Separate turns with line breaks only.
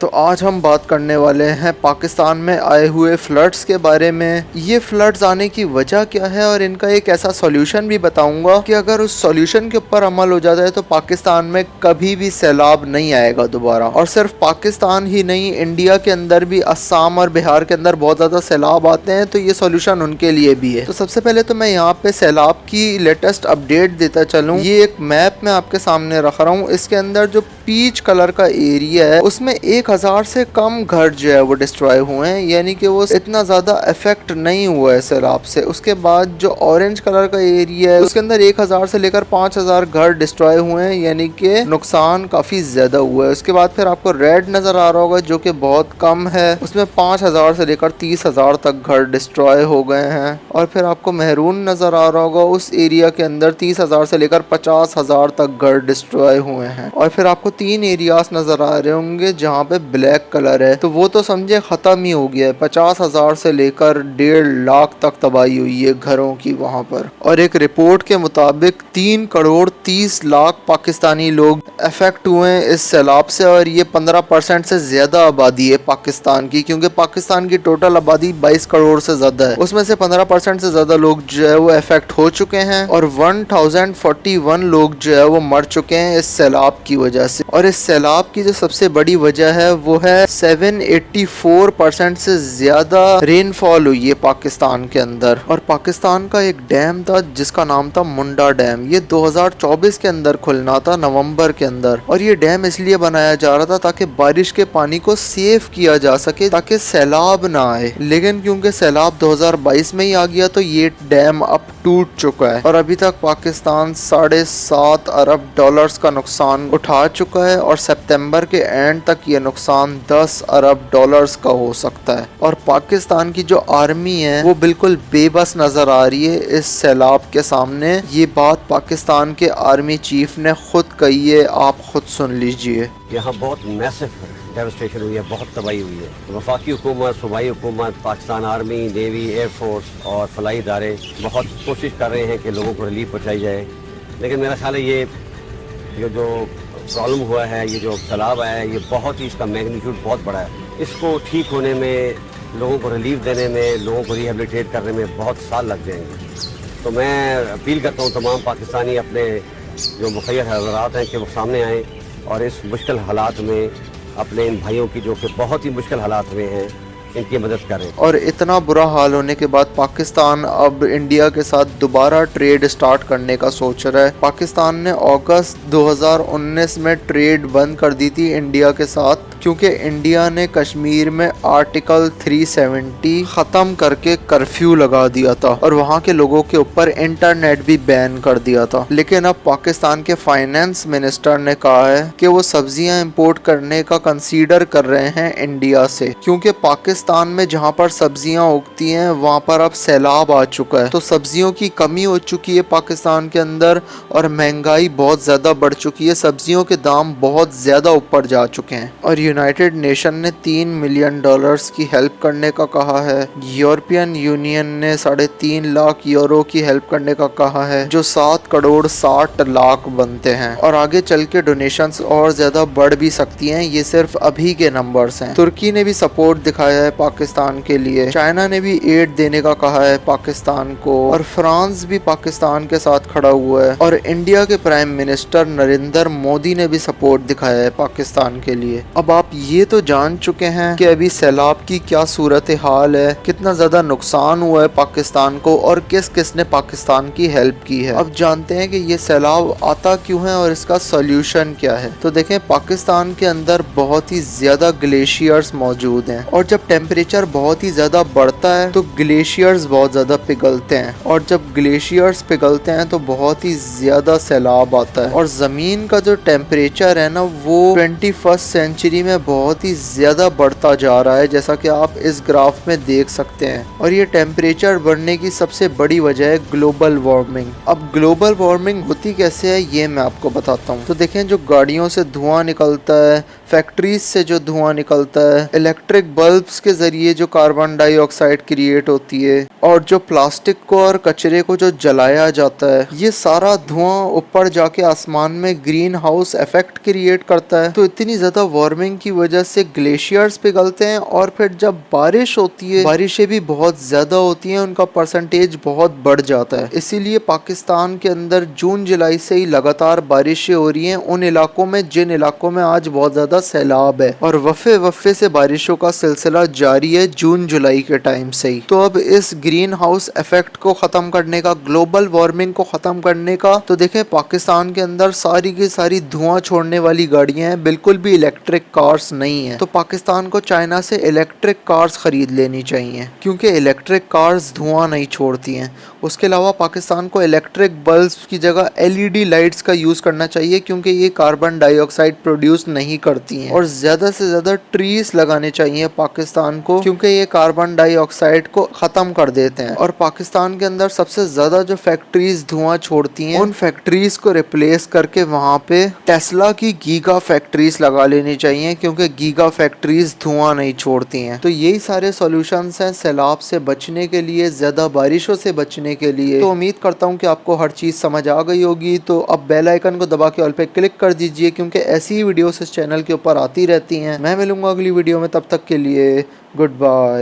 तो आज हम बात करने वाले हैं पाकिस्तान में आए हुए फ्लड्स के बारे में। ये फ्लड्स आने की वजह क्या है और इनका एक ऐसा सॉल्यूशन भी बताऊंगा कि अगर उस सॉल्यूशन के ऊपर अमल हो जाता है तो पाकिस्तान में कभी भी सैलाब नहीं आएगा दोबारा। और सिर्फ पाकिस्तान ही नहीं, इंडिया के अंदर भी असम और बिहार के अंदर बहुत ज़्यादा सैलाब आते हैं, तो ये सॉल्यूशन उनके लिए भी है। तो सबसे पहले तो मैं यहाँ पे सैलाब की लेटेस्ट अपडेट देता चलूँ। ये एक मैप मैं आपके सामने रख रहा हूँ। इसके अंदर जो पीच कलर का एरिया है उसमें 1000 से कम घर जो है वो डिस्ट्रॉय हुए हैं, यानी कि वो इतना ज़्यादा इफेक्ट नहीं हुआ है सैलाब से। उसके बाद जो ऑरेंज कलर का एरिया है उसके अंदर 1000 से लेकर 5000 घर डिस्ट्रॉय हुए हैं, यानी कि नुकसान काफ़ी ज़्यादा हुआ है। उसके बाद फिर आपको रेड नज़र आ रहा होगा जो कि बहुत कम है, उसमें 5000 से लेकर 30,000 तक घर डिस्ट्रॉय हो गए हैं। और फिर आपको मेहरून नज़र आ रहा होगा, उस एरिया के अंदर 30,000 से लेकर 50,000 तक घर डिस्ट्रॉय हुए हैं। और फिर आपको 3 एरियाज नज़र आ रहे होंगे जहाँ पे ब्लैक कलर है, तो वो तो समझे ख़त्म ही हो गया है। 50,000 से लेकर 1.5 लाख तक तबाही हुई है घरों की वहाँ पर। और एक रिपोर्ट के मुताबिक 3 करोड़ 30 लाख पाकिस्तानी लोग अफेक्ट हुए हैं इस सैलाब से। और ये 15% से ज़्यादा आबादी है पाकिस्तान की, क्योंकि पाकिस्तान की टोटल आबादी 22 करोड़ से ज़्यादा है। उसमें से 15% से ज़्यादा लोग जो है वो अफेक्ट हो चुके हैं और 1041 लोग जो है वो मर चुके हैं इस सैलाब की वजह से। और इस सैलाब की जो सबसे बड़ी वजह है वो है 784% से ज्यादा रेनफॉल हुई है पाकिस्तान के अंदर। और पाकिस्तान का एक डैम था जिसका नाम था मुंडा डैम। ये 2024 के अंदर खुलना था, नवंबर के अंदर। और ये डैम इसलिए बनाया जा रहा था ताकि बारिश के पानी को सेव किया जा सके, ताकि सैलाब ना आए। लेकिन क्योंकि सैलाब 2022 में ही आ गया तो ये डैम अब टूट चुका है और अभी तक पाकिस्तान $7.5 अरब का नुकसान उठा चुका है। और सितंबर के एंड तक ये नुकसान $10 अरब का हो सकता है। और पाकिस्तान की जो आर्मी है वो बिल्कुल बेबस नजर आ रही है इस सैलाब के सामने। ये बात पाकिस्तान के आर्मी चीफ ने खुद कही है, आप खुद सुन लीजिए।
यहाँ बहुत मैसिव डेवस्टेशन हुई है, बहुत तबाही हुई है। वफाकी हुकूमत, सूबाई हुकूमत, पाकिस्तान आर्मी, नेवी, एयरफोर्स और फलाई इदारे बहुत कोशिश कर रहे हैं कि लोगों को रिलीफ पहुँचाई जाए। लेकिन मेरा ख्याल है ये जो प्रॉब्लम हुआ है, ये जो सैलाब आया है, ये बहुत ही, इसका मैग्नीट्यूड बहुत बड़ा है। इसको ठीक होने में, लोगों को रिलीफ देने में, लोगों को रिहेबिलिटेट करने में बहुत साल लग जाएंगे। तो मैं अपील करता हूँ तमाम पाकिस्तानी अपने जो मुखैर हज़रात हैं कि वो सामने आएँ और इस मुश्किल हालात में अपने इन भाइयों की, जो कि बहुत ही मुश्किल हालात में हैं, इनकी मदद करें।
और इतना बुरा हाल होने के बाद पाकिस्तान अब इंडिया के साथ दोबारा ट्रेड स्टार्ट करने का सोच रहा है। पाकिस्तान ने अगस्त 2019 में ट्रेड बंद कर दी थी इंडिया के साथ, क्योंकि इंडिया ने कश्मीर में आर्टिकल 370 ख़त्म करके कर्फ्यू लगा दिया था और वहाँ के लोगों के ऊपर इंटरनेट भी बैन कर दिया था। लेकिन अब पाकिस्तान के फाइनेंस मिनिस्टर ने कहा है कि वो सब्जियां इंपोर्ट करने का कंसीडर कर रहे हैं इंडिया से, क्योंकि पाकिस्तान में जहाँ पर सब्जियां उगती हैं वहाँ पर अब सैलाब आ चुका है। तो सब्जियों की कमी हो चुकी है पाकिस्तान के अंदर और महंगाई बहुत ज़्यादा बढ़ चुकी है। सब्जियों के दाम बहुत ज़्यादा ऊपर जा चुके हैं। और यूनाइटेड नेशन ने $3 मिलियन की हेल्प करने का कहा है। यूरोपियन यूनियन ने 3.5 लाख यूरो की हेल्प करने का कहा है, जो 7 करोड़ 60 लाख बनते हैं। और आगे चल के डोनेशंस और ज्यादा बढ़ भी सकती हैं, ये सिर्फ अभी के नंबर्स हैं। तुर्की ने भी सपोर्ट दिखाया है पाकिस्तान के लिए, चाइना ने भी एड देने का कहा है पाकिस्तान को, और फ्रांस भी पाकिस्तान के साथ खड़ा हुआ है। और इंडिया के प्राइम मिनिस्टर नरेंद्र मोदी ने भी सपोर्ट दिखाया है पाकिस्तान के लिए। अब आप ये तो जान चुके हैं कि अभी सैलाब की क्या सूरत हाल है, कितना ज्यादा नुकसान हुआ है पाकिस्तान को और किस किस ने पाकिस्तान की हेल्प की है। अब जानते हैं कि ये सैलाब आता क्यों है और इसका सॉल्यूशन क्या है। तो देखें, पाकिस्तान के अंदर बहुत ही ज्यादा ग्लेशियर्स मौजूद हैं और जब टेम्परेचर बहुत ही ज्यादा बढ़ता है तो ग्लेशियर्स बहुत ज्यादा पिघलते हैं, और जब ग्लेशियर्स पिघलते हैं तो बहुत ही ज्यादा सैलाब आता है। और जमीन का जो टेम्परेचर है ना, वो 21st सेंचुरी में बहुत ही ज्यादा बढ़ता जा रहा है, जैसा कि आप इस ग्राफ में देख सकते हैं। और ये टेम्परेचर बढ़ने की सबसे बड़ी वजह है ग्लोबल वार्मिंग। अब ग्लोबल वार्मिंग होती कैसे है ये मैं आपको बताता हूँ। तो देखें, जो गाड़ियों से धुआं निकलता है, फैक्ट्रीज से जो धुआं निकलता है, इलेक्ट्रिक बल्ब्स के जरिए जो कार्बन डाइऑक्साइड क्रिएट होती है, और जो प्लास्टिक को और कचरे को जो जलाया जाता है, ये सारा धुआं ऊपर जाके आसमान में ग्रीन हाउस इफेक्ट क्रिएट करता है। तो इतनी ज्यादा वार्मिंग की वजह से ग्लेशियर्स पिघलते हैं और फिर जब बारिश होती है, बारिशें भी बहुत ज्यादा होती हैं, उनका परसेंटेज बहुत बढ़ जाता है। इसीलिए पाकिस्तान के अंदर जून जुलाई से ही लगातार बारिशें हो रही हैं उन इलाकों में जिन इलाकों में आज बहुत ज्यादा सैलाब है, और वफे वफे से बारिशों का सिलसिला जारी है जून जुलाई के टाइम से ही। तो अब इस ग्रीन हाउस इफेक्ट को खत्म करने का, ग्लोबल वार्मिंग को खत्म करने का, तो देखें पाकिस्तान के अंदर सारी की सारी धुआं छोड़ने वाली गाड़ियां हैं, बिल्कुल भी इलेक्ट्रिक कार्स नहीं है। तो पाकिस्तान को चाइना से इलेक्ट्रिक कार्स खरीद लेनी चाहिए क्योंकि इलेक्ट्रिक कार्स धुआं नहीं छोड़ती हैं। उसके अलावा पाकिस्तान को इलेक्ट्रिक बल्ब की जगह एलईडी लाइट्स का यूज करना चाहिए क्योंकि ये कार्बन डाइऑक्साइड प्रोड्यूस नहीं करती हैं। और ज्यादा से ज्यादा ट्रीज लगाने चाहिए पाकिस्तान को क्योंकि ये कार्बन डाइऑक्साइड को खत्म कर देते हैं। और पाकिस्तान के अंदर सबसे ज्यादा जो फैक्ट्रीज धुआं छोड़ती हैं उन फैक्ट्रीज को रिप्लेस करके वहाँ पे टेस्ला की गीगा फैक्ट्रीज लगा लेनी चाहिए क्योंकि गीगा फैक्ट्रीज धुआं नहीं छोड़ती हैं। तो यही सारे सॉल्यूशंस हैं सैलाब से बचने के लिए, ज्यादा बारिशों से बचने के लिए। तो उम्मीद करता हूँ कि आपको हर चीज समझ आ गई होगी। तो अब बेल आइकन को दबा के ऑल पे क्लिक कर दीजिए क्योंकि ऐसी ही वीडियोस इस चैनल के ऊपर आती रहती हैं। मैं मिलूंगा अगली वीडियो में, तब तक के लिए गुड बाय।